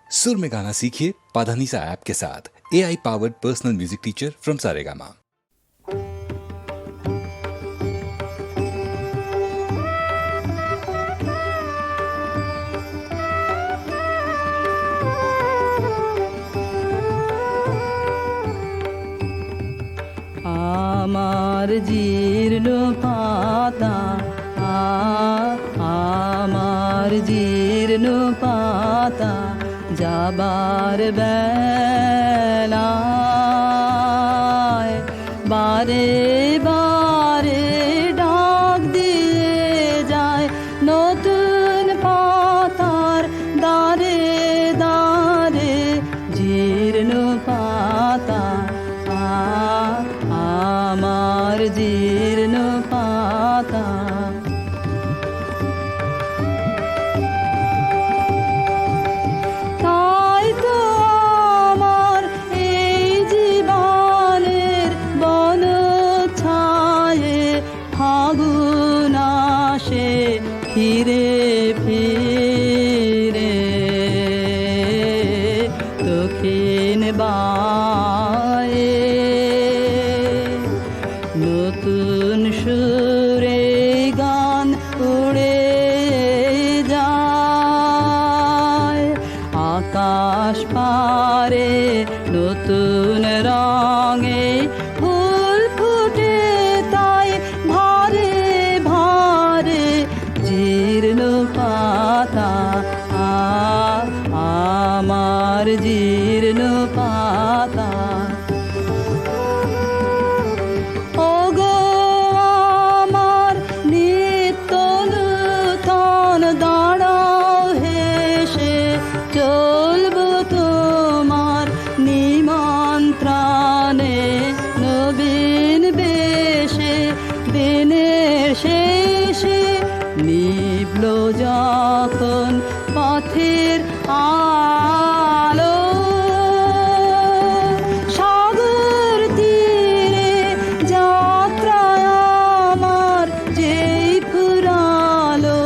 सुर में गाना सीखिए पाधानीसा ऐप के साथ। AI powered personal music teacher from Saregama. আমার জীর্ণ পাতা আমার জীর্ণ পাতা যাবার বেলায় বারে বারে ডাক দিয়ে যায় নতুন পাতার দারে দারে জীর্ণ পাতা আমার জীর্ণ পাতা। তাই তো আমার এই জীবনের বন ছায়ে ফাগুন আসে ফিরে ফিরে দক্ষিণ বায়ে নতুন সুরে গান উড়ে যায় আকাশ পারে নতুন রঙে ফুল ফুটে তাই ভারে ভারে জীর্ণ পাতা আমার জীর্ণ পাতা। ওগো আমার নিত্য নূতন দাঁড়াও হেসে চলবো তোমার নিমন্ত্রণে নবীন বেশে দিনের শেষে নিভল যখন পথের আলো সাগর তীরে যাত্রায় আমার যেই ফুরালো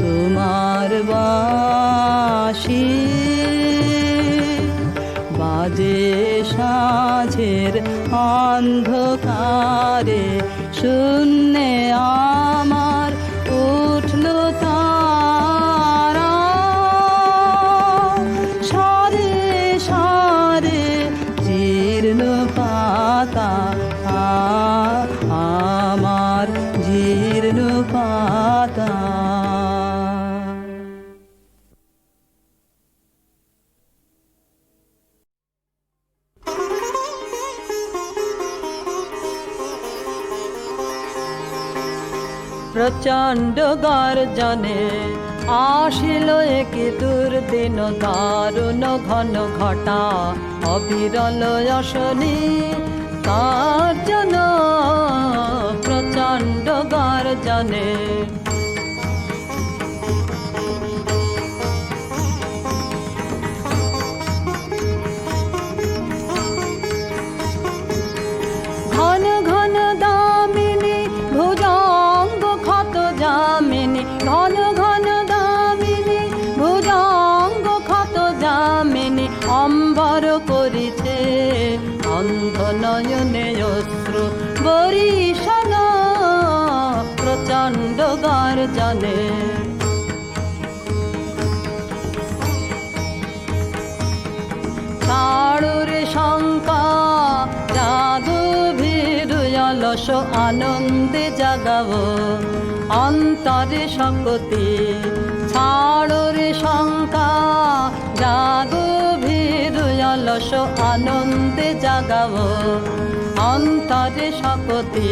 তোমার বাঁশি বাজে সাঁঝের অন্ধকারে শূন্যে আমার উঠল তারা সারে সারে জীর্ণ পাতা আমার জীর্ণ পাতা। প্রচণ্ড গর্জনে আসিল এক দুর্দিন দারুণ ঘন ঘটা অবিরল অশনি তার জন প্রচণ্ড গর্জনে ঘন ঘন দামিনী ভুজঙ্গ ক্ষত যামিনী ঘন ঘন দামিনী ভুজঙ্গ ক্ষত যামিনী অম্বর করিছে অন্ধ নয়নে অশ্রু বরিশাল প্রচণ্ড গর্জনে তাড়ুর শঙ্কা জাদু ভিড়ুয়ালস আনন্দে জাগাবো অন্তরে শক্তি ছাড়ুর শঙ্কা জাদু ভিড়ুয়ালস আনন্দে জাগাবো অন্তরে শক্তি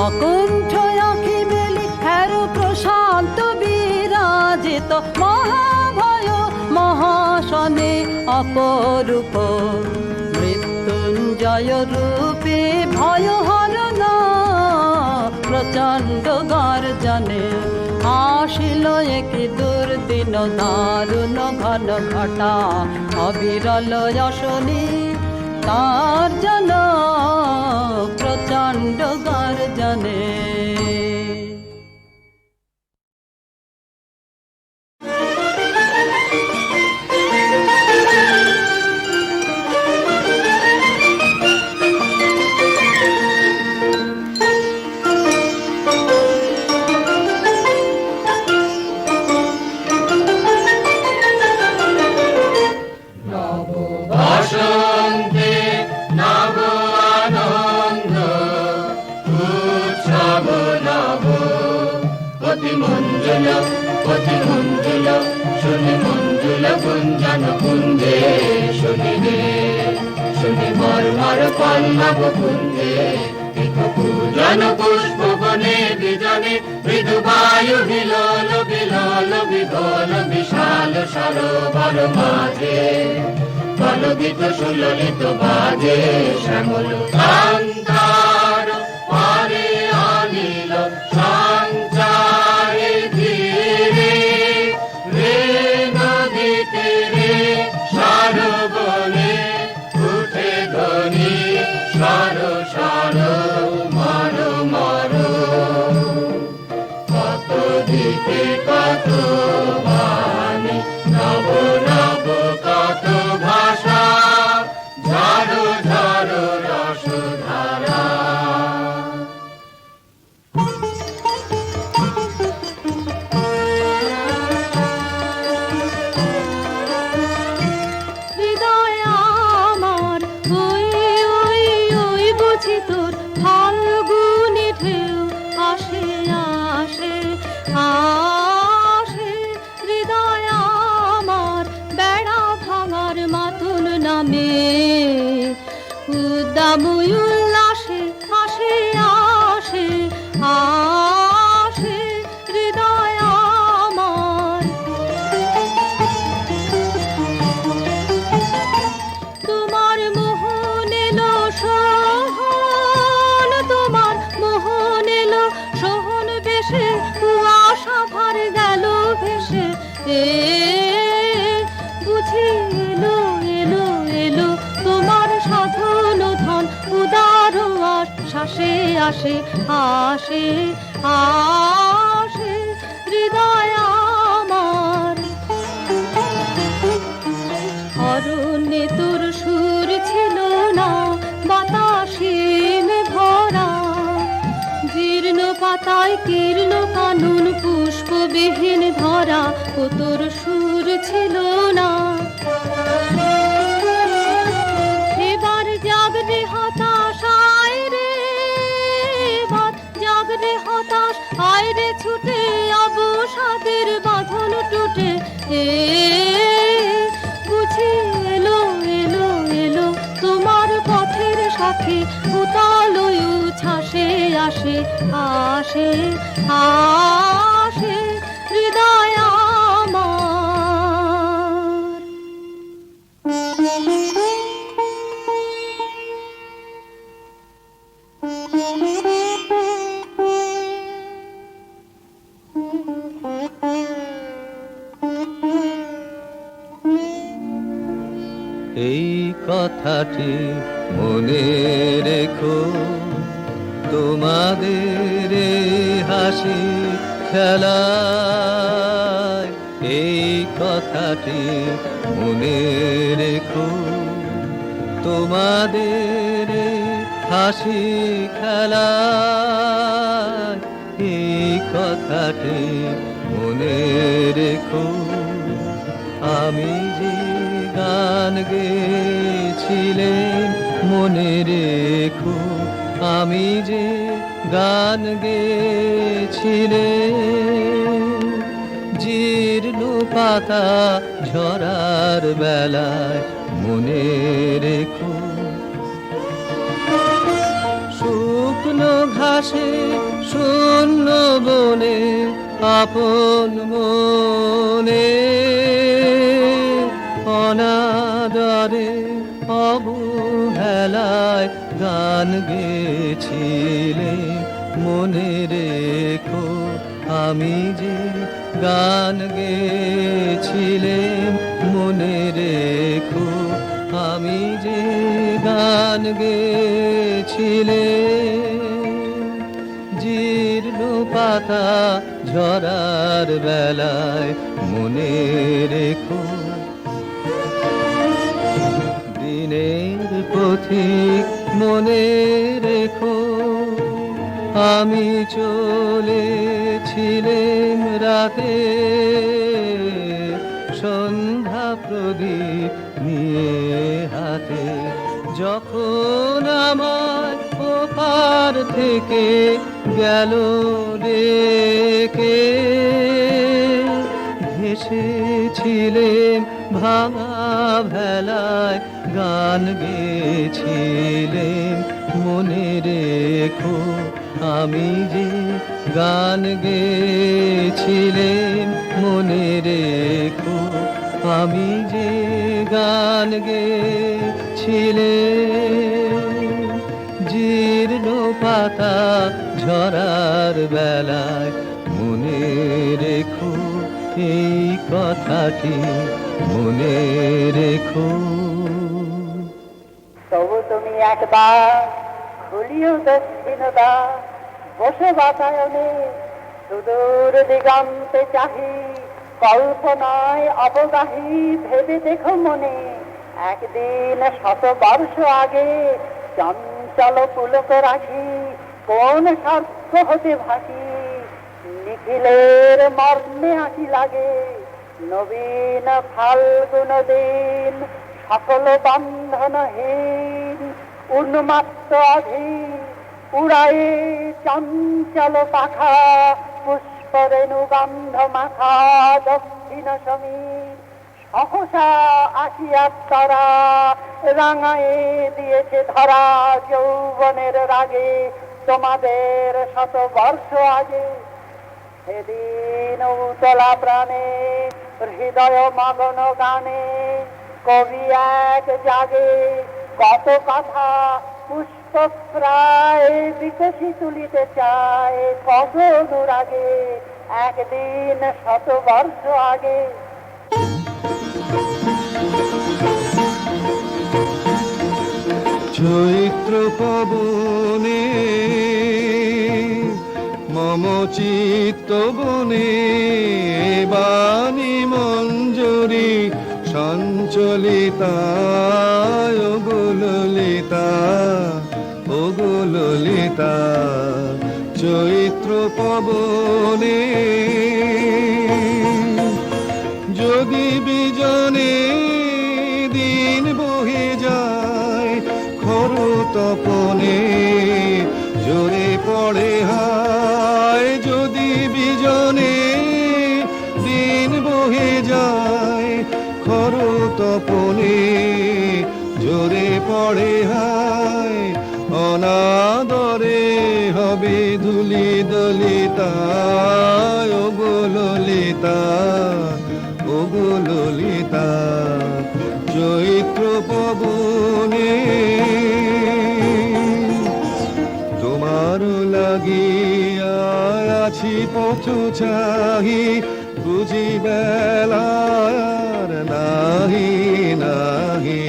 অকুণ্ঠ আখি বেলি হেরু প্রশান্ত বিরাজিত মহাভয় মহাশনে অপরূপ মৃত্যুঞ্জয় রূপে ভয় হরণ প্রচণ্ড গর্জনে আসিল এক দুর্দিন দারুণ ঘন ঘটা অবিরল অশনি তার জন প্রচণ্ড গর্জনে। কুঞ্জন কুঞ্জে শুনি রে, শুনি মর্মর পল্লব কুঞ্জে, পূজন পুষ্প বনে বিজনে, মৃদু বায়ু হিলোল বিলোল বিদোল বিশাল সরোবর মাঝে, কলগীত সুললিত বাজে শ্যামল কান্তার পারে আনিল সঞ্চারে ধীরে, রে নদীতে রে সরোবরে উঠে ধ্বনি সর সর মর মর, কত দিকে কত বাণী, নব নব কত ভাষা, ঝড় ঝড় রসধারা। হৃদয় আমার ওই ওই ওই বুঝি তোর ফাল্গুনি ঢেউ আসে আসে আসে, হৃদয় আমার বেড়া ভাঙার মাতুল নামে, উদ্দাম উল্লাসে আসে আসে আসে, হৃদয় আমার তোমার মোহন এলো সোহন, তোমার মোহন এলো সোহন বেশে, কুয়াশা ভর গেল ভেসে, বুঝি এলো এলো এলো তোমার সাধন ধন, উদার আশ্বাসে আসে আসে আসে, হৃদয় আমার অরণ্যে তোর সুর ছিল না, বাতাসিমে ভরা, জীর্ণ পাতায় কীর্ণ কানন পুষ্পবিহীন ধরা, ও তোর সুর ছিল না। এবার জাগরে হতাশ আয় রে, এবার জাগরে হতাশ আয় রে ছুটে, অবসাদের বাঁধন টুটে, বুঝি এলো এলো এলো তোমার পথের সাথে, উতাল উচ্ছ্বাসে আসে আসে আসে, হৃদয় আমার। এই কথাটি মনে রেখো, তোমাদের এই হাসি খেলায়, এই কথাটি মনে রেখো, তোমাদের এই হাসি খেলায়, এই কথাটি মনে রেখো, আমি যে গান গেয়েছিলেন মনে রেখো, আমি যে গান গেয়েছিলেন, জীর্ণ পাতা ঝরার বেলায় মনে রেখো, শুকনো ঘাসে শূন্য বনে আপন মনে, অনাদরে অবহেলায় গান গেছিলে মনে রেখো, আমি যে গান গেছিলেম মনে রেখো, আমি যে গান গেছিলেম, জীর্ণ পাতা ঝরার বেলায় মনে রেখো, দিনের পথিক মনে রেখো, আমি চলেছিলেম রাতে সন্ধ্যা প্রদীপ নিয়ে হাতে, যখন আমার ওপার থেকে গেল ডেকে, ভেসেছিলেম ভাঙা ভেলায় গান গেয়েছিলেম, মনে রেখো আমি যে গান গেয়েছিলেম, মনে রেখো আমি যে গান গেয়েছিলেম। জীর্ণ পাতা ঝরার বেলায় মনে রেখো এই কথাটি, মনে রেখো। তবু তুমি একবার খুলিও দক্ষিণতা, বসে বাতায়নে সুদূর দিগন্তে চাহি, কল্পনায় অবগাহী ভেবে দেখো মনে, একদিন 100 বর্ষ আগে চঞ্চল পুলক রাখি কোন স্বার্থ হতে ভাসি, নিখিলের মর্মে আঁকি লাগে নবীন ফাল্গুন দিন, সকল বন্ধনহীন উন্মাত্ত অধীন, উড়ায়ে চঞ্চল পাখা পুষ্প রেণু গন্ধ মাখা দক্ষিণ সমীর, সহসা আসিয়া তারা রাঙায়ে দিয়েছে ধরা যৌবনের রাগে তোমাদের 100 বর্ষ আগে। সেদিন উতলা প্রাণে হৃদয় মগ্ন গানে কবি এক জাগে কত কথা পুষ্প প্রায় বিকশি তুলিতে চায়, কত অনুরাগে একদিন 100 বর্ষ আগে। চৈত্র পবনে মম চিত্ত বনে, বাণী মঞ্জরি সঞ্চলিতা, ও গো ললিতা, ও গো ললিতা। চৈত্র পবনে যোগী বিজনে দিন বহে যায়, খর তপনে জোরে পড়ে হায়, যদি বিজনে দিন বহে যায়, খর তপনে জোরে পড়ে হায়, অনাদরে হবে ধুলি দলিতা, ও গো ললিতা, ও গো ললিতা। চৈত্র পবনে তোমার লাগিয়া আছি পথ চাহি, বুঝি বেলার নাহি নাহি,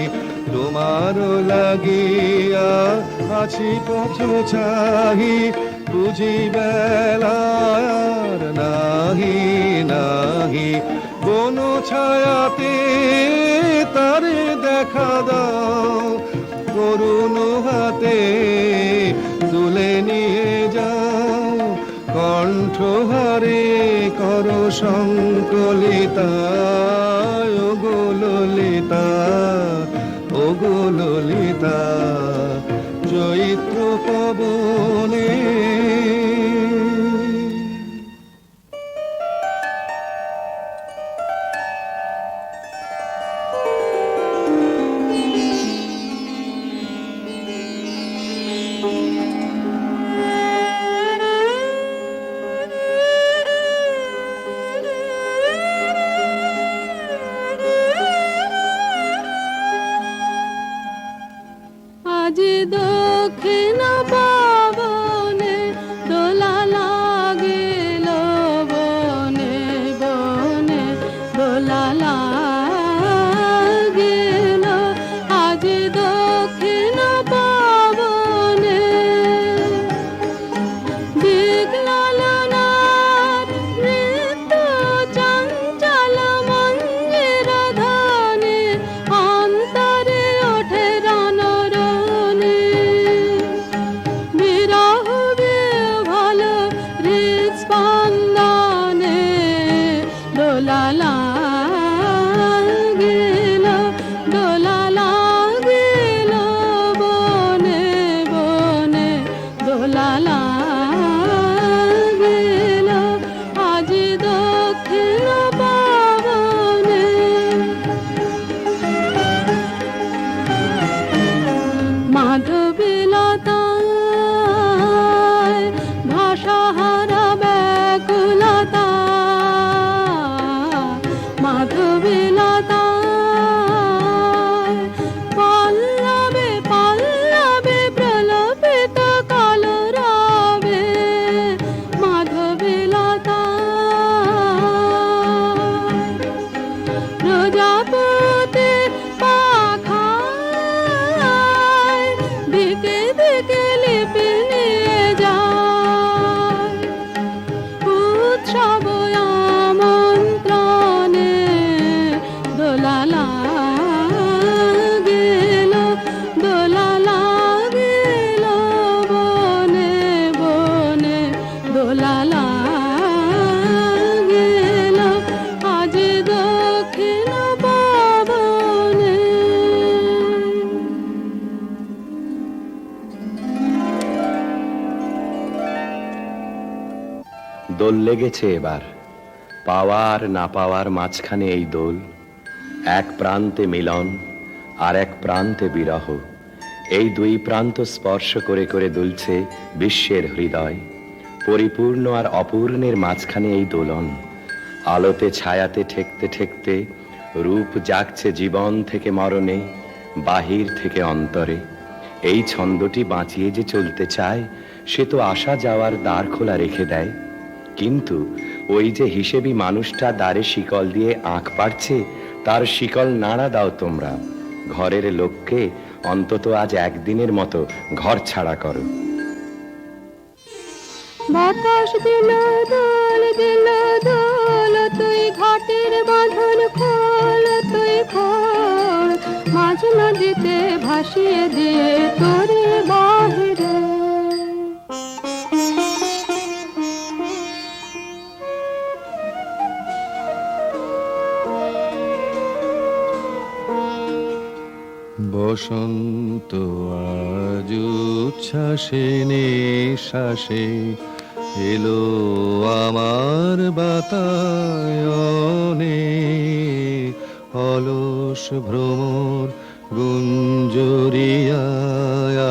তোমার লাগিয়া আছি পথ চাহি, বুঝি বেলার নাহি নাহি। কোন ছায়াতে তারে দেখা দাও, করুণ হাতে তুলে নিয়ে যাও, কণ্ঠহারে কর সংকলিতা, ও গো ললিতা, ও গো ললিতা। চৈত্র পবনে আজ দক্ষিণ পবনে দোলা লাগিল বনে বনে, দোলা লাগিল আজ দক্ষিণ পবনে। দিগ্লালনার নৃত্য চঞ্চল মঞ্জির ধ্বনি, অন্তরে ওঠে রণরণি। লাগিল, দোলা লাগিল বনে বনে, দোলা লাগিল আজ দক্ষিণ পবনে। দোল লেগেছে এবার, পাওয়ার না পাওয়ার মাঝখানে এই দোল। এক প্রান্তে মিলন আর এক প্রান্তে বিরহ, এই দুই প্রান্ত স্পর্শ করে করে দুলছে বিশ্বের হৃদয়। পরিপূর্ণ আর অপূর্ণের মাঝখানে এই দোলন, আলোতে ছায়াতে ঠেকতে ঠেকতে রূপ জাগছে জীবন থেকে মরণে, বাহির থেকে অন্তরে। এই ছন্দটি বাঁচিয়ে যে চলতে চায়, সে তো আসা যাওয়ার দ্বার খোলা রেখে দেয়। কিন্তু ওই যে হিসেবি মানুষটা দ্বারে শিকল দিয়ে আঁক পাড়ছে, তার শিকল নাড়া দাও তোমরা। ঘরের লোককে অন্তত আজ একদিনের মতো ঘর ছাড়া করো। বাতাস দিল দোল দিল দোল, তুই ঘাটের বাঁধন খোল, তুই খোল মাঝ নদীতে ভাসিয়ে দিয়ে তোরে বাহিরে। বসন্ত আজ উচ্ছ্বাসে নিঃশ্বাসে এলো আমার বাতায়নে, অলস ভ্রমর গুঞ্জরিয়ায়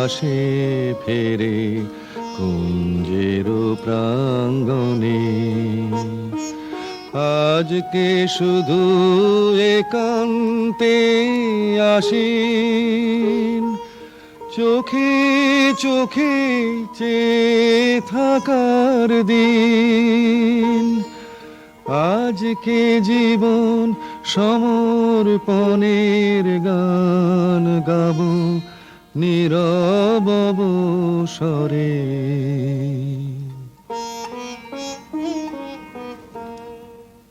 আসে ফেরে কুঞ্জের প্রাঙ্গণে। আজকে শুধু একান্তে আসেন, চোখে চোখে চেয়ে থাকার দিন। আজকে জীবন সমর্পণের গান গাবো নীরব অবসরে।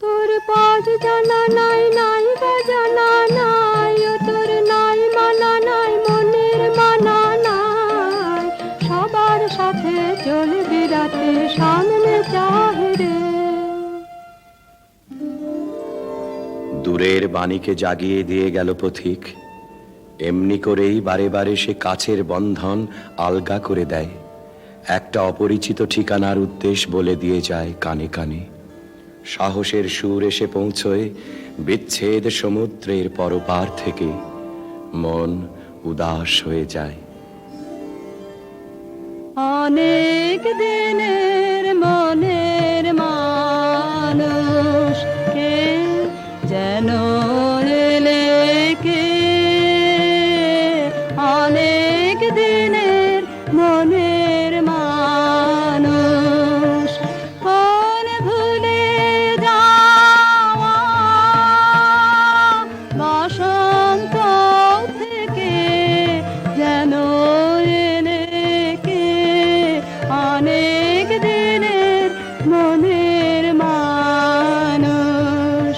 তোর পথ জানা নাই, নাই বাজানা নাই, ও তোর নাই মানা নাই, মনের মানা নাই। সবার সাথে চলবি রাতে সামনে চাহিরে। দূরের বাণীকে জাগিয়ে দিয়ে গেল পথিক, এমনি করেই বারে বারে সে কাছের বন্ধন আলগা করে দেয়। একটা অপরিচিত ঠিকানার উদ্দেশ্য বলে দিয়ে যায় কানে কানে। সাহসের সুর এসে পৌঁছয় বিচ্ছেদ সমুদ্রের পরপার থেকে, মন উদাস হয়ে যায়। অনেক দিনের মনের মানুষ কে যেন এলে কে, অনেক দিনের মনের মানুষ কোন ভুলে যাওয়া বসন্ত থেকে যেন এলে কে, অনেক দিনের মনের মানুষ।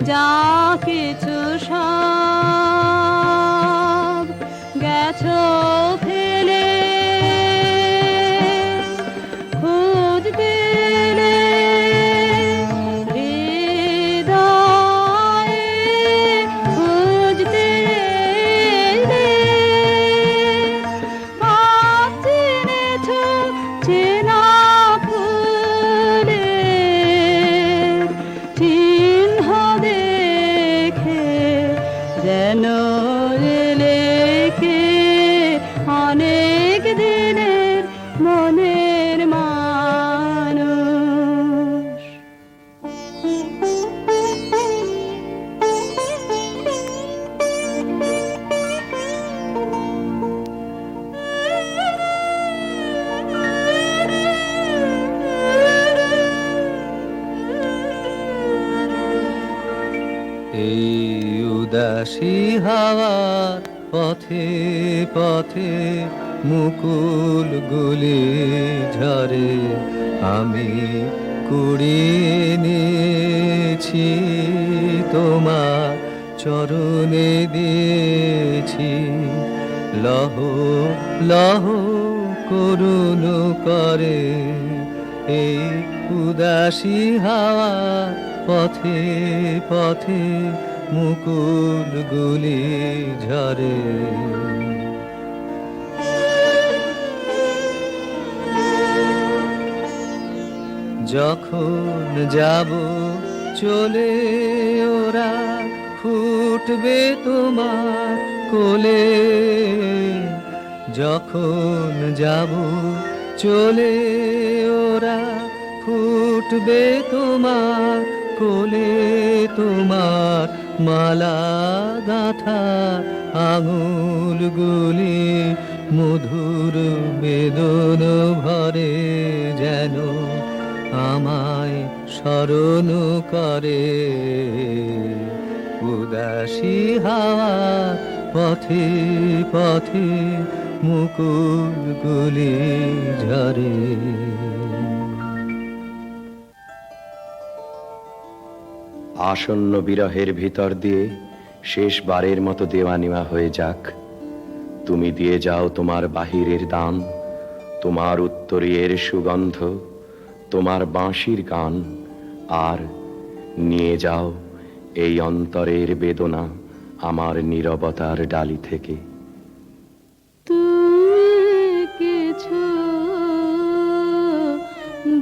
যা কিছু সব গেছো ফেলে, খুঁজতে এলে হৃদয়ে, খুঁজতে এলে আজ চিনেছো চেনা ফুলের চিহ্ন দেখে যেন এলে কে, অনেক দিনের মনের মানুষ। এই উদাসী হাওয়ার পথে পথে মুকুল গুলি ঝরে, আমি কুড়িয়ে নিয়েছি তোমার চরণে দিয়েছি, লহ লহ করুণ করে এই উদাসী হাওয়া, পথে পথে মুকুলগুলি ঝরে। যখন যাব চলে ওরা ফুটবে তোমার কোলে, যখন যাব চলে ওরা ফুটবে তোমার কোলে, তোমার মালা গাঁথা আঙুলগুলি মধুর বেদন ভরে, যেন আমায় স্মরণ করে উদাসী হাওয়া, পথে পথে মুকুলগুলি ঝরে। আসন্ন বিরহের ভিতর দিয়ে শেষবারের মতো দেওয়া নেওয়া হয়ে যাক। তুমি দিয়ে যাও তোমার বাহিরের দান, তোমার উত্তরীয়ের সুগন্ধ, তোমার বাঁশির গান, আর নিয়ে যাও এই অন্তরের বেদনা আমার নীরবতার ডালি থেকে। তুমি কিছু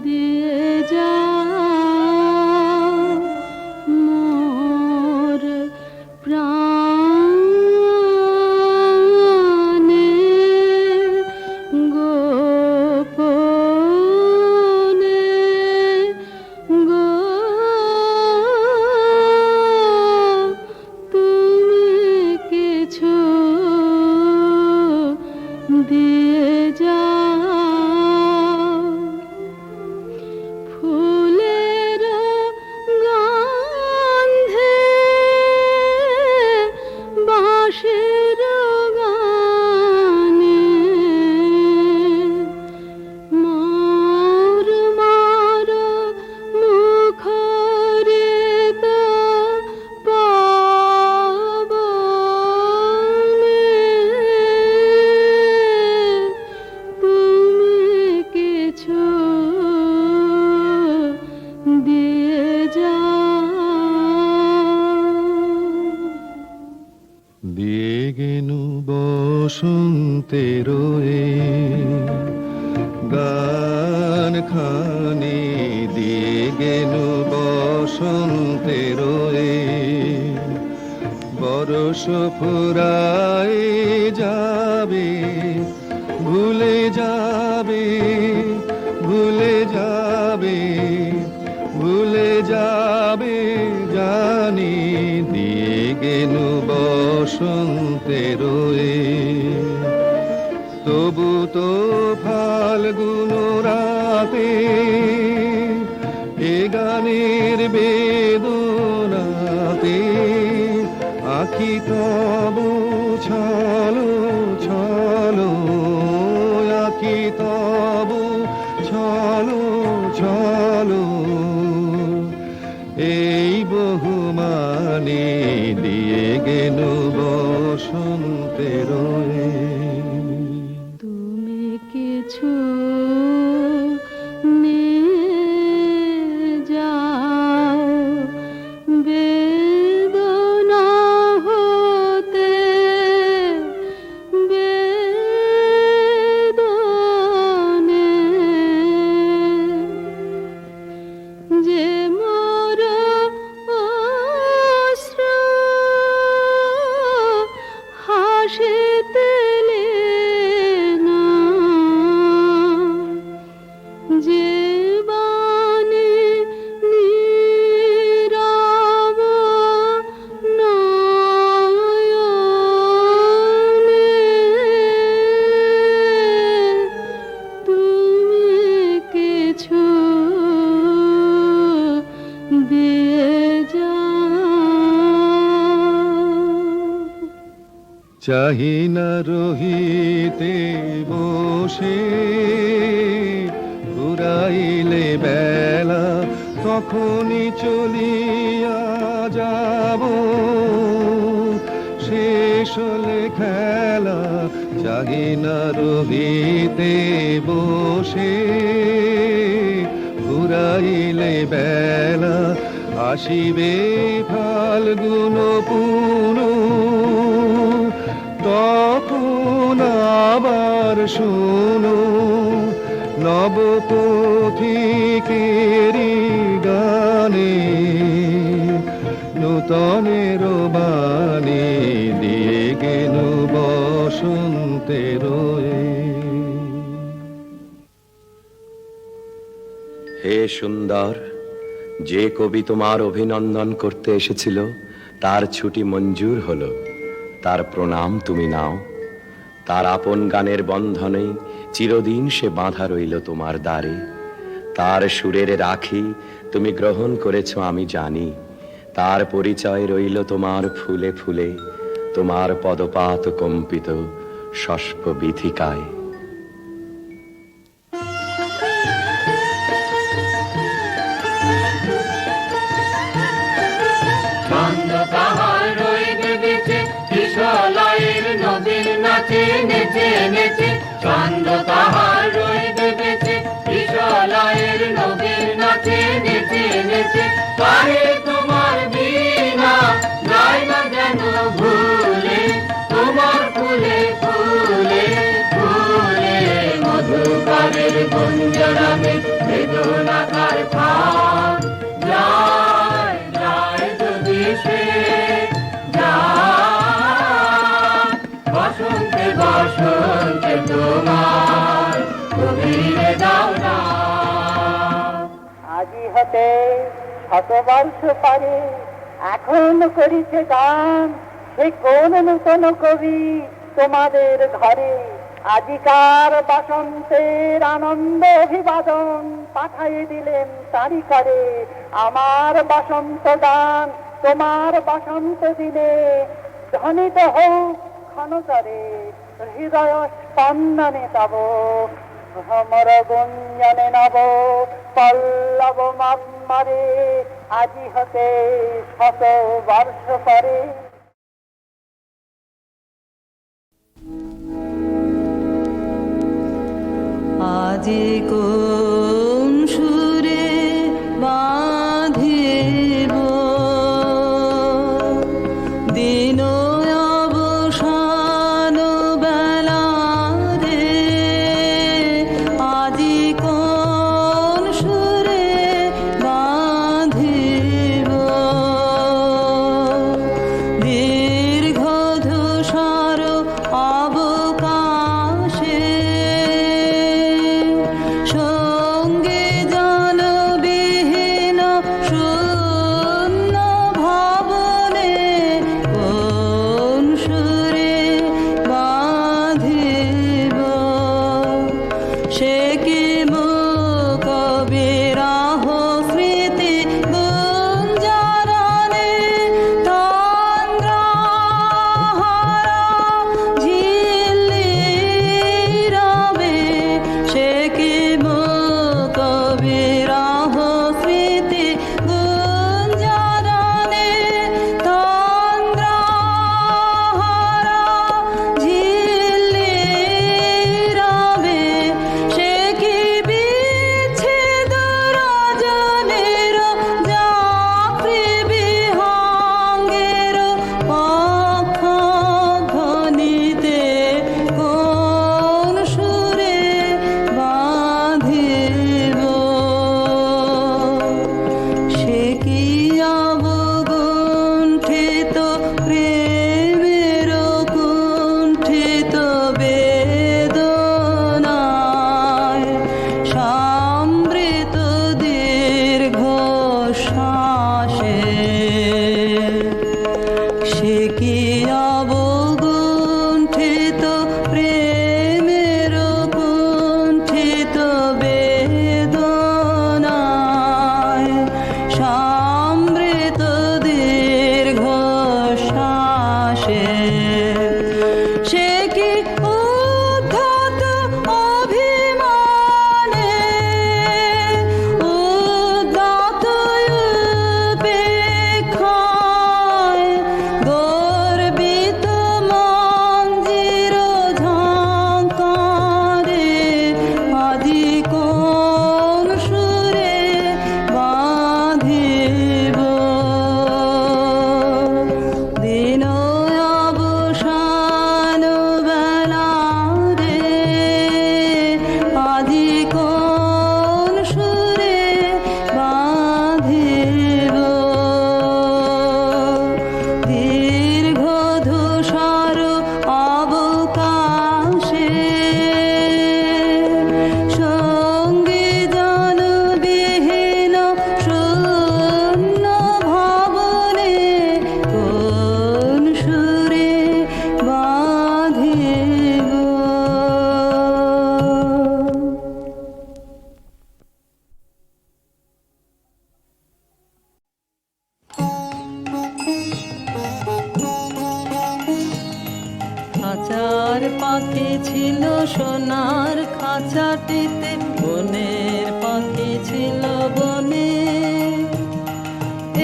দিয়ে যাও মোর প্রাণে, গোপনে গো, তুমি কিছু দিয়ে যাও ফুলের গন্ধে, বাঁশির গানে, মোর মার মুখরিত পাবনে, তুমি কিছু দিয়ে যাও। দিয়ে গেনু বসন্তের গান খানি, দিয়ে গেনু বসন্তের বরস ফুরায় যাবে, ভুলে যাবে, ভুলে যাবে, ভুলে যাবে জানি, দিয়ে গেনু বসন্তের তবু তো ফাল্গুন রাতে এ গানের বেদনাতে আখি তবু ছলো ছলো, আখি তবু ছলো ছলো, এই বহুমানে দিয়ে গেল বসন্তের। তুমি কিছু নিয়ে যাও বেদনা হতে, বেদনে যে মোর অশ্রু হাসিতে না, যে বাণী নীরব নয়নে, তুমি কিছু দিয়ে যাও। চাহি না রহিতে বসে, ঘুরাইলে বেলা তখনই চলিয়া যাব। চাহি না রহিতে বসে ঘুরাইলে বেলা আসিবে ফাল্গুন পুন তখন আবার শুনো নবপথিকেরি গানে নূতনের বাণী দিয়ে গেল বসন্তের হে সুন্দর, যে কবি তোমার অভিনন্দন করতে এসেছিল তার ছুটি মঞ্জুর হলো, তার প্রণাম তুমি নাও। তার আপন গানের বন্ধনে চিরদিন সে বাঁধা রইল তোমার দ্বারে। তার সুরের রাখি তুমি গ্রহণ করেছ আমি জানি, তার পরিচয় রইল তোমার ফুলে ফুলে, তোমার পদপাত কম্পিত শস্প বিথিকায়। ছন্দ তাহার রইবে বেঁচে কিশলয়ের নবীন নাচে নেচে নেচে। ছন্দ তাহার রইবে বেঁচে কিশলয়ের নবীন নাচে নেচে নেচে। পারে তোমার বিনা যায় না যেন ভুলে, তোমার ফুলে ফুলে ফুলে মধুকরের গুঞ্জরণে বেদনাকার থাম যায় যায় যদি সে যায়। বসন্তে বসন্তে তোমার কবিরে দাও না। আজি হতে শতবর্ষ পারে এখন করিছে গান, সে কোন নূতন কবি তোমাদের ঘরে। আজিকার বসন্তের আনন্দ অভিবাদন পাঠাইয়ে দিলেন তারি করে। আমার বসন্ত গান তোমার বসন্ত দিনে ধ্বনিত হোক ক্ষণতরে, হৃদয় স্পন্দনে তব ভ্রমর গুঞ্জনে নব পল্লব মারে। আজি হতে শত বর্ষ পরে। আজি কোন সুরে বাঁধিব দিন অবসান বেলা রে। আজি কোন সুরে বাঁধিব দীর্ঘ ধূসর অবকাশে সঙ্গে জনবিহীন শূন্য ভবনে কোন সুরে বাঁধিব। সে কি কবিরাহ স্মৃতি গুঞ্জরণে তন্দ্রাহারা ঝিল্লি রবে। সে কি কবিরাহ স্মৃতি গুঞ্জরণে তন্দ্রাহারা ঝিল্লি রবে। সে কি বিচ্ছেদ রজনীর যাত্রী বিহঙ্গের পক্ষ ধ্বনিতে কোন সুরে বাঁধিব। সে কি অবগুণ্ঠিত প্রেমের কুণ্ঠিত বেদনায় সমৃত দীর্ঘ শ্বাসে। সে কি অবগুণ্ঠিত প্রেমের কুণ্ঠিত বেদনায় সমৃত দীর্ঘ শ্বাসে। সে কি উদ্ধত অভিমানে উদ্যত উপেক্ষায় গর্বিত মঞ্জির ঝাঁ খাঁচার পাখি ছিল সোনার খাঁচাটিতে, বনের পাখি ছিল বনে।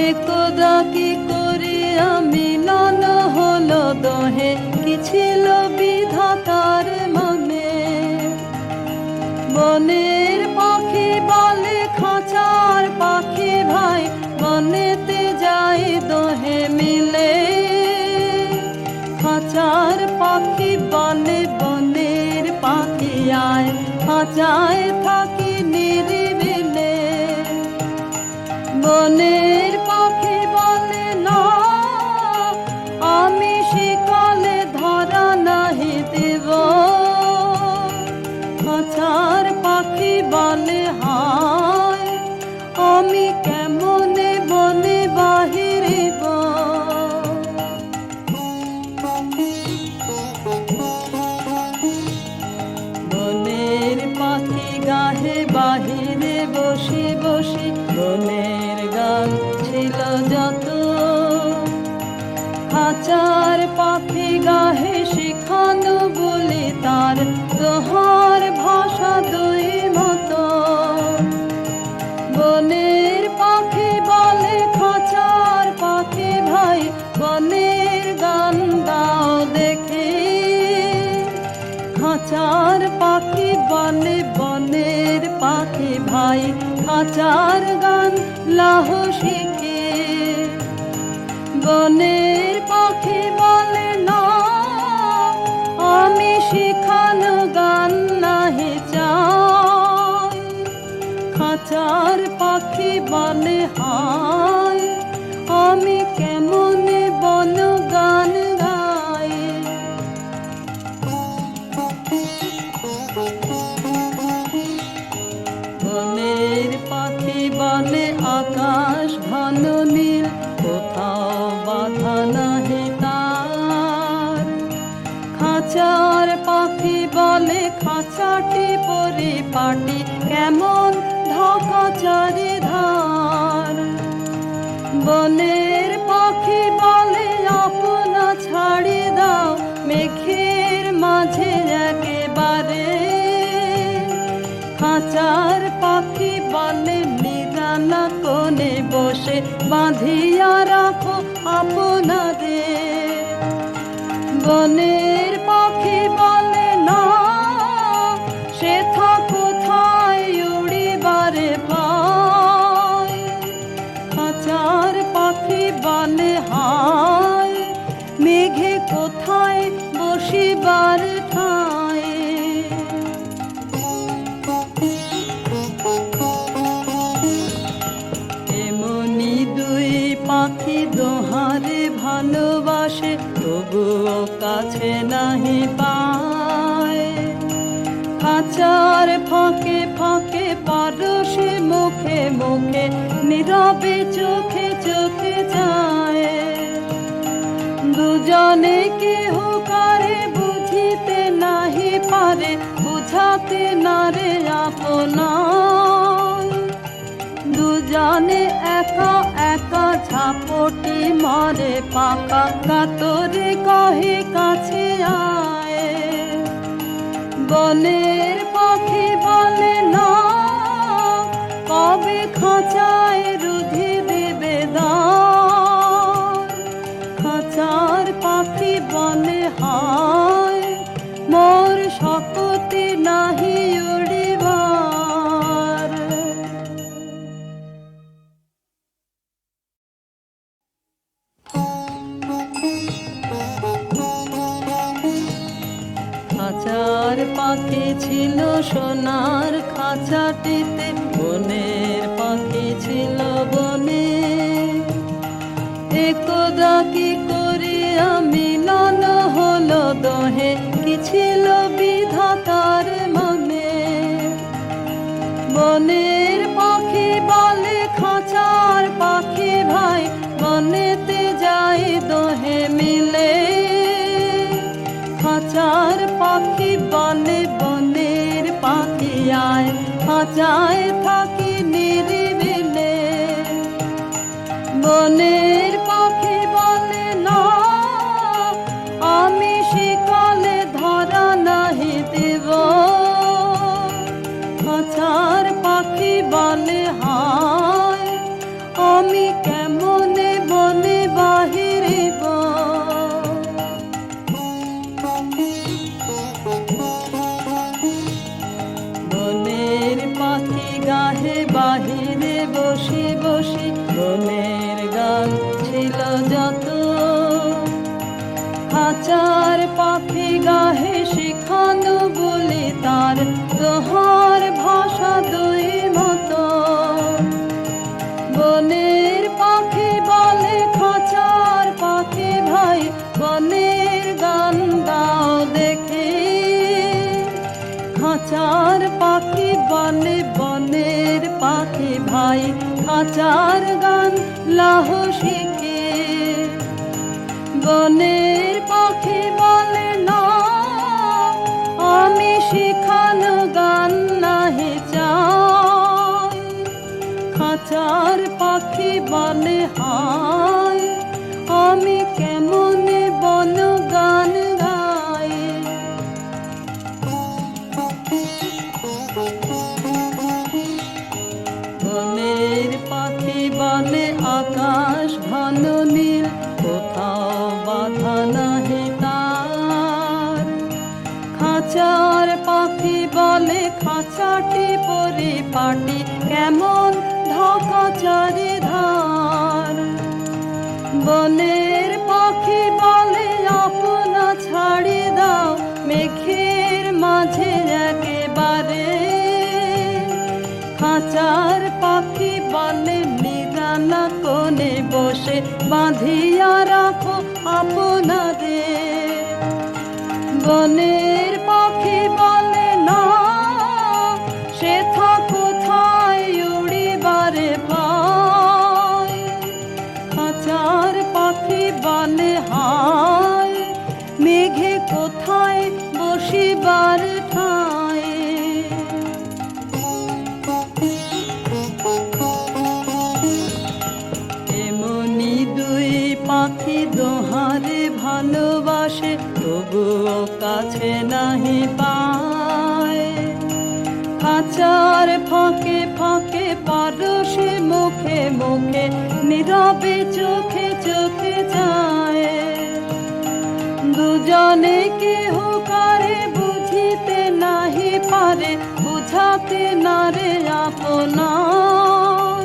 একদা কি করিয়া মিলন হলো দহে, কি ছিল বিধাতার মনে। বনের পাখি বলে খাঁচার পাখি ভাই, বনেতে যাই দহে মিলে। খাঁচার পাখি বলে বনের পাখি আয়, খাঁচায় থাকি নিরিবিলে। বনের পাখি বলে না, আমি শিকালে ধরা নাহি দেব। খাঁচার পাখি বলে হায়, আমি কেমনে বনে বাহিরিব। বনের পাখি গাহে বাহিরে বসে বসে, বনের গান ছিল যত। খাঁচার পাখি গাহে শিখানো বলে তার, দোহার ভাষা দুই মতো। বনের পাখি বলে খাঁচার পাখি ভাই, বনের গান গাও দেখি। খাঁচার পাখি বলে বনের পাখি ভাই, খাঁচার গান লাহ শিখে। বনের পাখি বলে না, আমি শিখানো গান নাহি চাই। খাঁচার পাখি বলে হায়, আমি কেমনে বন গান গাই। বনের পাখি বলে আকাশ ঘন নীল, কোথাও বাধা নাহি তার। খাঁচার পাখি বলে খাঁচাটি পরিপাটি, কেমন ঢাকা চারিধার। বনের পাখি বলে আপনা ছাড়ি দাও, মেঘের মাঝে একেবারে। খাঁচার পাখি বলে নিরালা কোণে বসে, বাঁধিয়া রাখো আপনাদের। বনের পাখি বলে না, সে কোথায় উড়িবারে পায়। খাঁচার পাখি বলে হায়, মেঘে কোথায় বসিবার ঠায়। এমনি দুই পাখি দোহারে ভালোবাসে, তবুও কাছে নাহি পায়। খাঁচার ফাঁকে ফাঁকে পারসে মুখে মুখে, নীরবে চোখে চোখে যায়। দুজনে কেহ কারে বুঝিতে নাহি পারে, বুঝাতে নারে আপনার। দুজনে একা একা ঝাপটি মারে পাকা, কাতরে কহে কাছে আয়। বনের পাখি বলে না, কবে খাঁচায় রুধি দেবে দ্বার। খাঁচার পাখি বলে হায়, মোর শক্তি নাহি উড়িবার। খাঁচার পাখি ছিল সোনার খাঁচাটিতে, বনের পাখি ছিল বনে। একদা কি করিয়া মিলন হলো দহে, কি ছিল বিধাতার মনে। বনের পাখি বলে খাঁচার পাখি ভাই, বনেতে যাই দহে মিলে। খাঁচার পাখি বলে বনের পাখি আয়, খাঁচায় থাকি নিরিবিলে। বনের পাখি বলে না, আমি শিকালে খাঁচার পাখি গাহে শিখানো বলে তার দোহার ভাষা দুই মতো বনের পাখি বলে খাঁচার পাখি ভাই বনের গান গাও দেখে খাঁচার পাখি বলে বনের পাখি ভাই খাঁচার গান লাহ শিখে বনের পাখি বলে না আমি শিখানো গান নাহি চাই খাঁচার পাখি বলে হায় আমি কেমনে বন গান গাই বনের পাখি বলে আকাশ ঘন নীল কোথাও বাধা নাহি তার খাঁচার পাখি বলে খাঁচাটি পরিপাটি কেমন ঢাকা চারিধার বনের পাখি বলে আপনা ছাড়ি দাও মেঘের মাঝে একেবারে খাঁচার পাখি বলে মিরানা কোণে বসে বাঁধিয়া রাখো আপনাদের বনের পাখি বলে না সে কোথায় উড়িবারে পায় খাঁচার পাখি বলে হায় মেঘে কোথায় বসিবার ঠায় এমনি দুই পাখি দোহারে ভালোবাসে তবুও কাছে নাহি পায় খাঁচার ফাঁকে ফাঁকে পারসে মুখে মুখে নীরবে চোখে চোখে যায় দুজনে কেহ কারে বুঝিতে নাহি পারে বুঝাতে নারে আপনার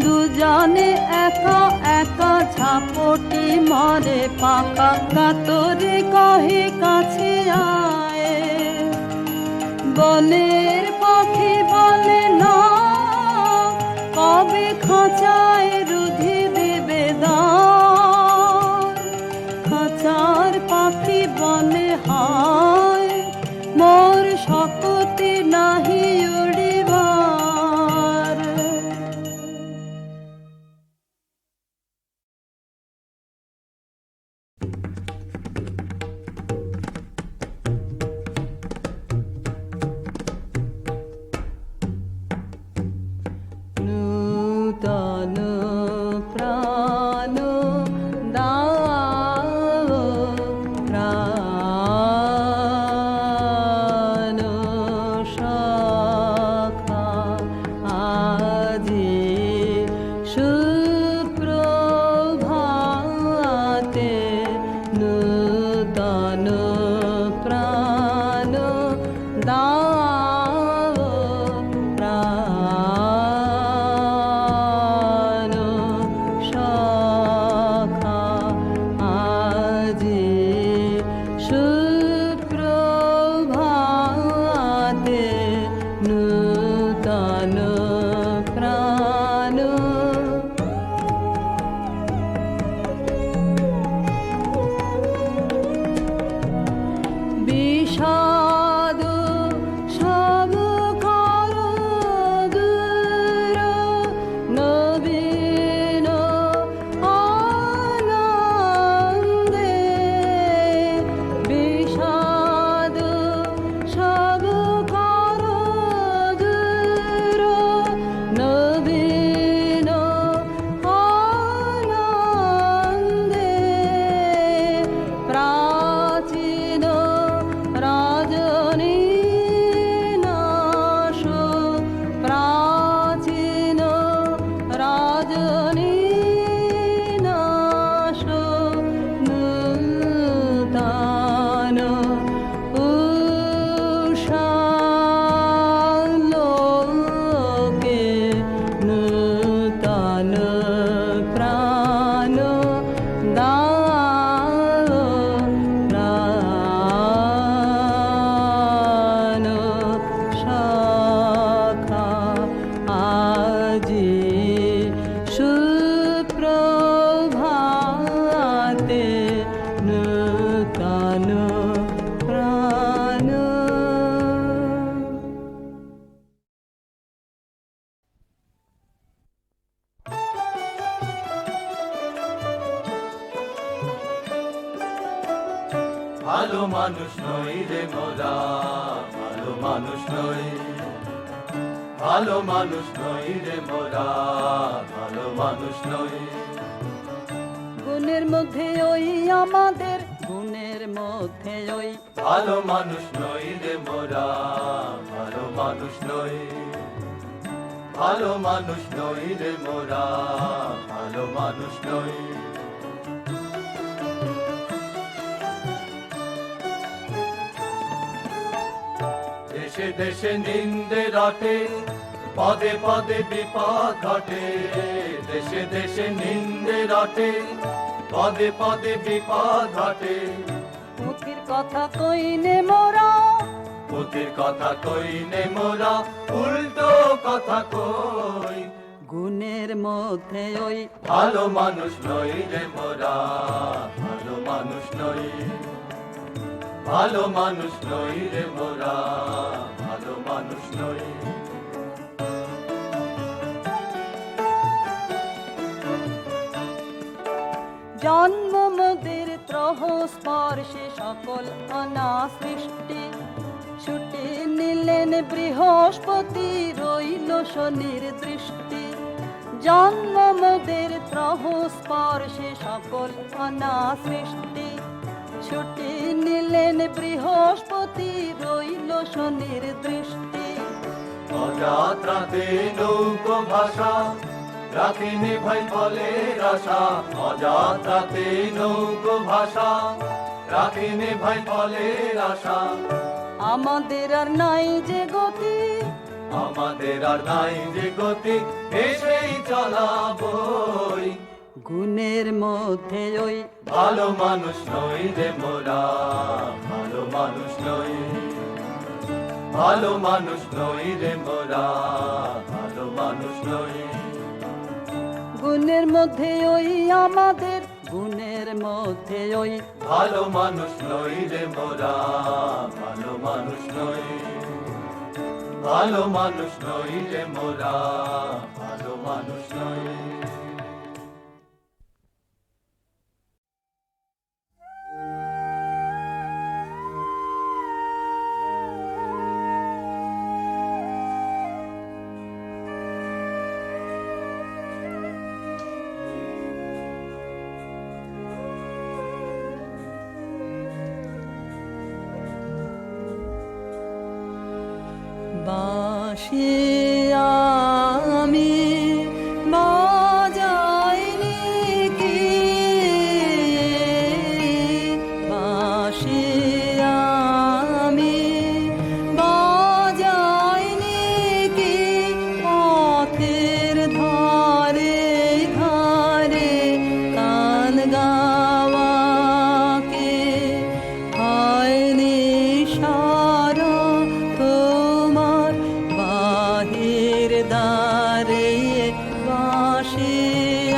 দুজনে একা একা ঝাপটি মারে পাকা কাতরে কহে কাছে আয় বনের পাখি বলে না কবে খাঁচায় রুধি দেবে দার খাঁচার পাখি বলে হায় মোর শক্তি নাহি উড়িবার নূতন প্রাণ দাও প্রাণ সখা আজি সুপ্রভাতে নূতন প্রাণ দাও প্রাণ সখা আজি সুপ্রভাতে নূতন প্রাণ বিষাদ সব ঘর দূর নবীন আনন্দে কানো প্রাণ। ভালো মানুষ নই রে মোরা, ভালো মানুষ নই, ভালো মানুষ নই রে মোরা, ভালো মানুষ নই। গুণের মধ্যে ওই আমাদের, গুণের মধ্যে ওই ভালো মানুষ নই রে মোরা, ভালো মানুষ নই, ভালো মানুষ নই রে মোরা, ভালো মানুষ নই। দেশে দেশে নিন্দে রটে, পদে পদে বিপদ ঘটে। দেশে দেশে নিন্দে রটে, পদে পদে বিপদ ঘটে। মুখের কথা কইনে মোরা, পুতির কথা কই নে মোরা, উল্টো কথা কই। গুণের মধ্যে ওই ভালো মানুষ নই রে মোরা, ভালো মানুষ নই, ভালো মানুষ নই রে মোরা, ভালো মানুষ নই। জন্ম মোদের ত্রহ স্পর্শে সকল অনা সৃষ্টি, ছুটে নিলেন বৃহস্পতি, রইল শনির দৃষ্টি। জন্ম মোদের ত্রহ স্পর্শে সকল অনা সৃষ্টি, ছুটে নিলেন বৃহস্পতি, রইল শনির দৃষ্টি। অযাত্রাতে নৌকো ভাষা, রাখিনি ভাই ফলের আশা। অযাত্রাতে নৌকো ভাষা, রাখিনি ভাই ফলের আশা। আমাদের আর নাই যে গতি, আমাদের আর নাই যে গতি, এসেই চলাবই। গুণের মধ্যে ওই ভালো মানুষ নই রে মোরা, ভালো মানুষ নই, ভালো মানুষ নই রে মোরা, ভালো মানুষ নই। গুণের মধ্যে ওই আমাদের, গুণের মধ্যে ওই ভালো মানুষ নই রে মোরা, ভালো মানুষ নই, ভালো মানুষ নই রে মোরা, ভালো মানুষ নই। বাঁশি আমি বাজাইনি কি, বাঁশি আমি বাজাইনি কি, পথের ধারে ধারে গান গাওয়াকে হয়নি সারা তোমার বাহির দ্বারে। বাঁশি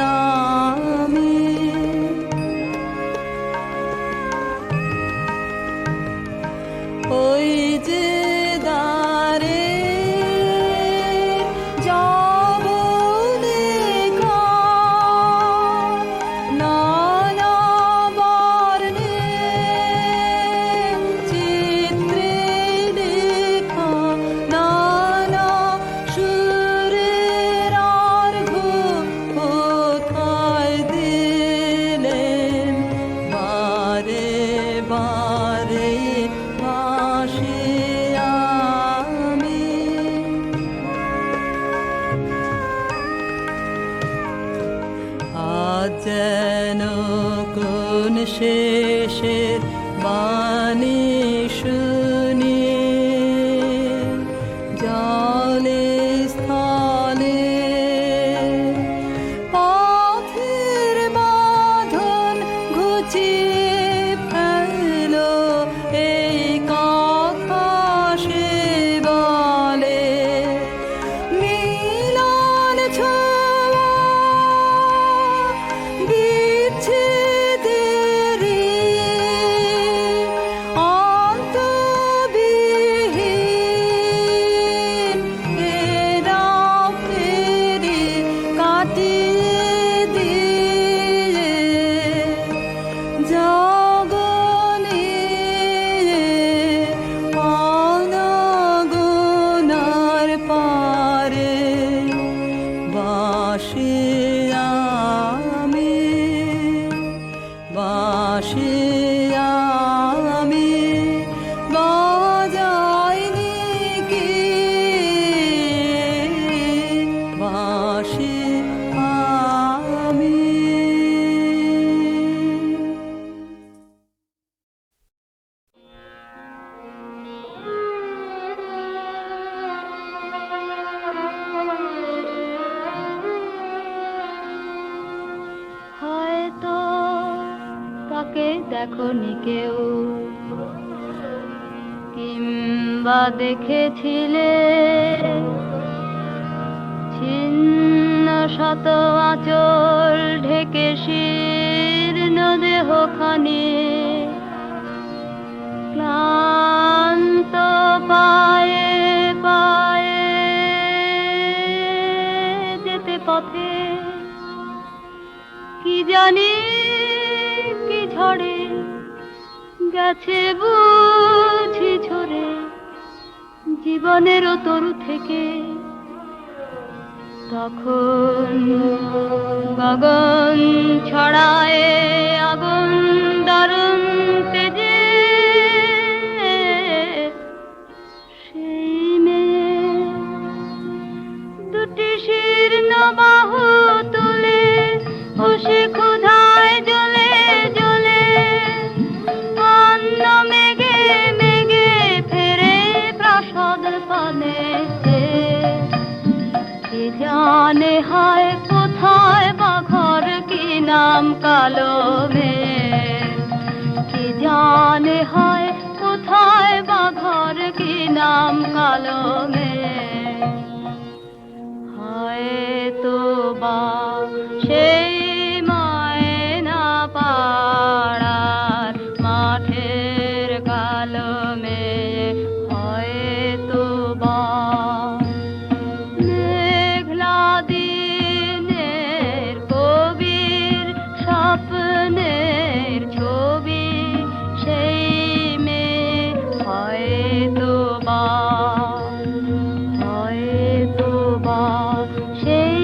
আমি ওই যে দ্বারে যাব লেখা নানা বর্ণে, চিত্রে লেখা নানা সুরের অর্ঘ্য কোথায় দিলেন বারে বারে। বাঁশি আমি আজ যেন কোন শেষের বাণী শুনি, জলে স্থলে পথের বাঁধন ঘুচিয়ে ফেল, এই কথা সে বলে। মিলন ছোঁয়া বিচ্ছেদের দেখনি কেউ, কিংবা দেখেছিলে ছিন্ন শত আঁচল ঢেকে শীর্ণ দেহখানি, ক্লান্ত পায়ে পায়ে যেতে পথে, কি জানি কি ঝড়ে গেছে বুঝি ঝরে জীবনেরও তরু থেকে। তখন গগন ছড়ায় আগুন দারুণ তেজে, সেই মেয়ে দুটি শীর্ণ বাহু তুলে বসে ক্ষুধায় জ্বলে জ্বলে অন্ন মেঘে মেঘে ফেরে প্রসাদ পানে। কে জানে হায় কোথায় বা ঘর, কি নাম কালো মেয়ে, কে জানে হায় কোথায় বা ঘর, কি নাম কালো মেয়ে। হয়তো বা সেই ময়না পাড়ার মাঠের কালো মেয়ে, হয়তো বা মেঘলা দিনের কবির স্বপ্নের ছবি, সেই মেয়ে হয়তো বা, হয়তো বা সেই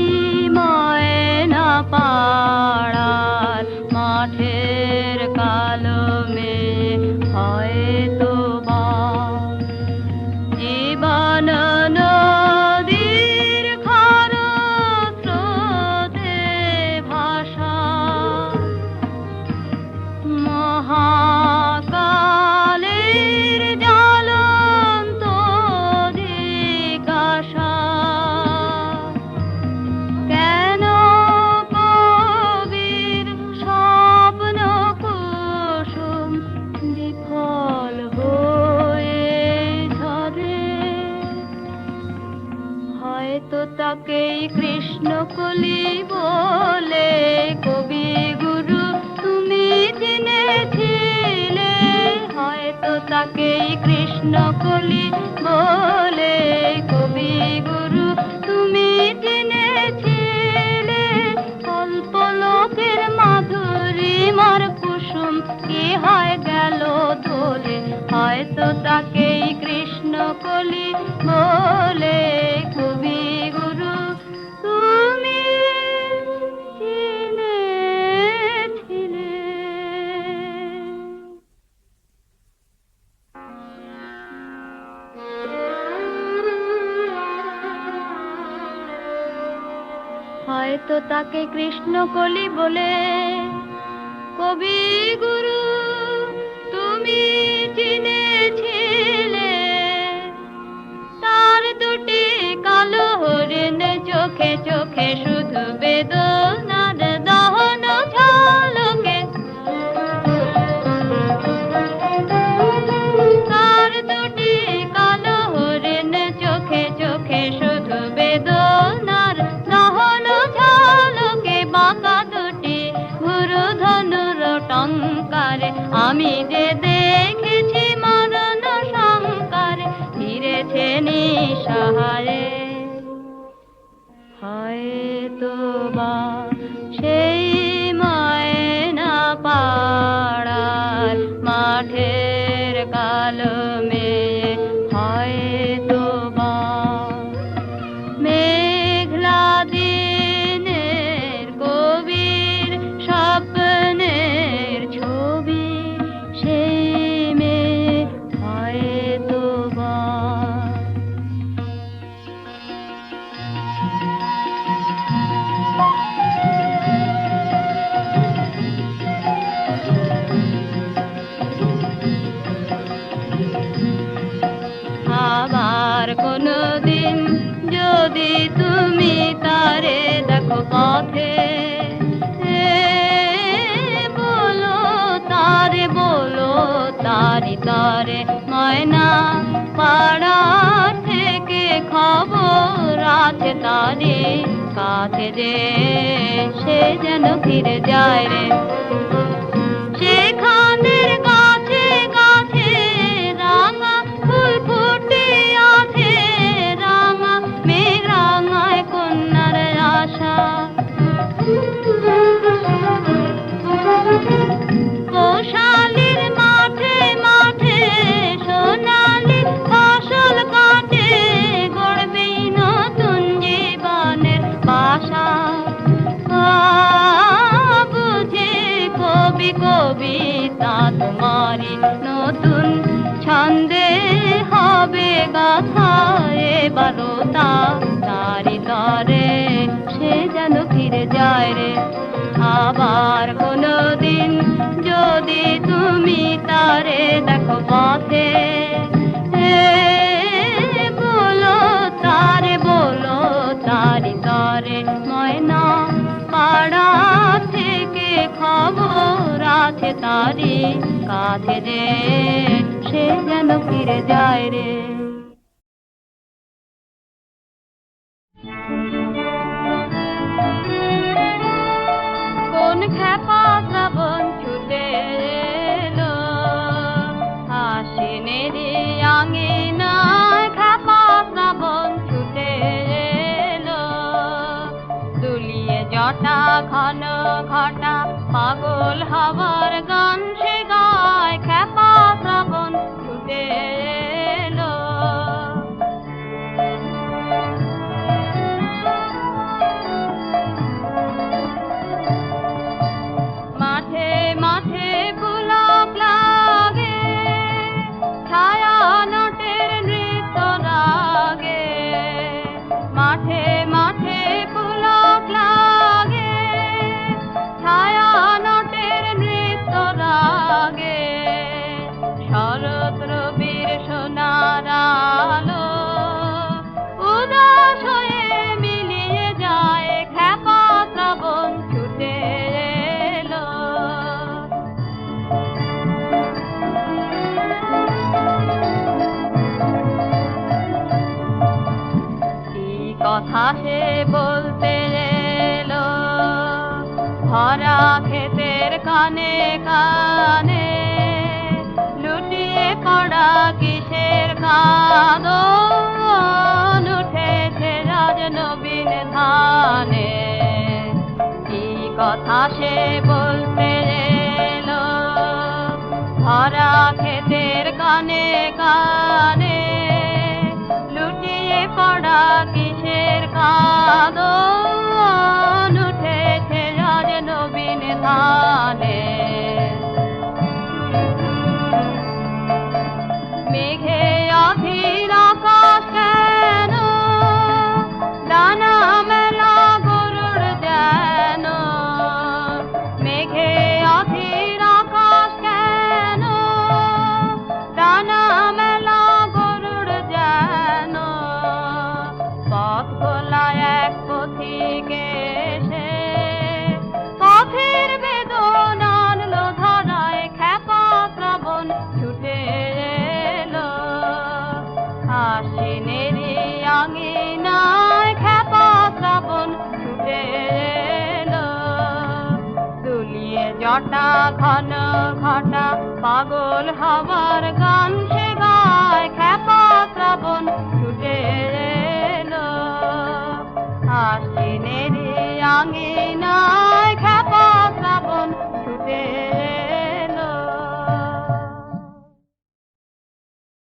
ময়না পাড়ার মাঠের কালো মেয়ে, হয়তো বা জীবন নদীর খরস্রোতে ভাষা, মহাকালের জ্বলন্ত জিজ্ঞাসা। কেন কবির স্বপ্ন কুসুম বিফল হয়ে ঝরে? হয়তো তাকেই কৃষ্ণকলি বলে কবি গুরু তুমি চিনেছিলে, হয়তো তাকেই কৃষ্ণকলি বলে কবি গুরু তুমি চিনেছিলে। অল্প লোকের মাধুরীমার কুসুম কি হয় গেল ধরে, হয়তো তাকেই কৃষ্ণকলি বলে কবি গুরু তুমি চিনেছিলে। হয়তো তাকে কৃষ্ণকলি বলে কবি গুরু তুমি চিনেছিলে। তার দুটি কালো হরিণ চোখে চোখে শুধু বেদনার দহন ঝলকে, তার দুটি কালো হরিণ চোখে চোখে শুধু বেদনার দহন ঝলকে, বাঁকা দুটি গুরু ধনুর টঙ্কারে আমি যে দেখেছি মরণ শঙ্কারে ফিরেছে নিঃসহারে। হয়তো বা সেই ময়না পাড়ার মাঠের কালো মেয়ে, হয়তো বা মেঘলা দিনের কবির স্বপ্নের ছবি, সেই মেয়ে হয়তো বা। আবার কোনদিন যদি তুমি তারে দেখো পথে, বলো তারে তারি তরে ময়না পাড়া থেকে খবর আছে তারি কাছে যে সে যেন ফিরে যায় রে সেখানের গাছে গাছে রাঙা ফুল ফুটে আছে রাঙা মেঘ রাঙায় কন্যার আশা কোশালির মাঠে মাঠে সোনালি ফসল কাটে গড়বেই নতুন জীবনের বাসা বুঝে কবি কবিতা তোমারি নতুন ছন্দে হবে গাথা এবারও তারি তরে সে যেন ফিরে যায় রে আবার কোনদিন যদি তুমি তারে দেখো পথে বলো তারি তরে ময়না পাড়া থেকে খবর আছে তারি কাছে যে সে যেন ফিরে যায় রে কোন খ্যাপা শ্রাবণ ছুটে এলো আশ্বিনেরি আঙিনায় খ্যাপা শ্রাবণ ছুটে এলো দুলিয়ে জটা ঘন ঘটা পাগল হবার গান সে গায় খ্যাপা শ্রাবণ ছুটে এলো মাঠে মাঠে পুলক লাগে ছায়া নটের নৃত্য রাগে মাঠে মাঠে পুলক লাগে ছায়া নটের নৃত্য রাগে শরৎ রবির সোনার আলো উদাস হয়ে মিলিয়ে যায় খ্যাপা শ্রাবণ ছুটে এলো কি কথা সে বলতে এলো ভরা ক্ষেতের কানে কানে লুটিয়ে পড়া কিসের কাঁদন উঠেছে রাজ নবীন ধানে কি কথা সে বলতে এলো ভরা ক্ষেতের কানে কানে লুটিয়ে পড়া কিসের কাঁদন উঠেছে রাজ নবীন ধানে মেঘে অধীর আকাশ কেন ডানা মেলা গরুড় যেন মেঘে অধীর আকাশ কেন ডানা মেলা গরুড় যেন পথ ভোলা এক পথিকে এসে পথের বেদনা আনলো ধরায় খ্যাপা শ্রাবণ ছুটে এলো আশ্বিনেরি আঙিনায় খ্যাপা শ্রাবণ ছুটে এলো দুলিয়ে জটা ঘন ঘটা পাগল হবার গান সে গায় খ্যাপা শ্রাবণ ছুটে এলো আশ্বিনেরি আঙিনায়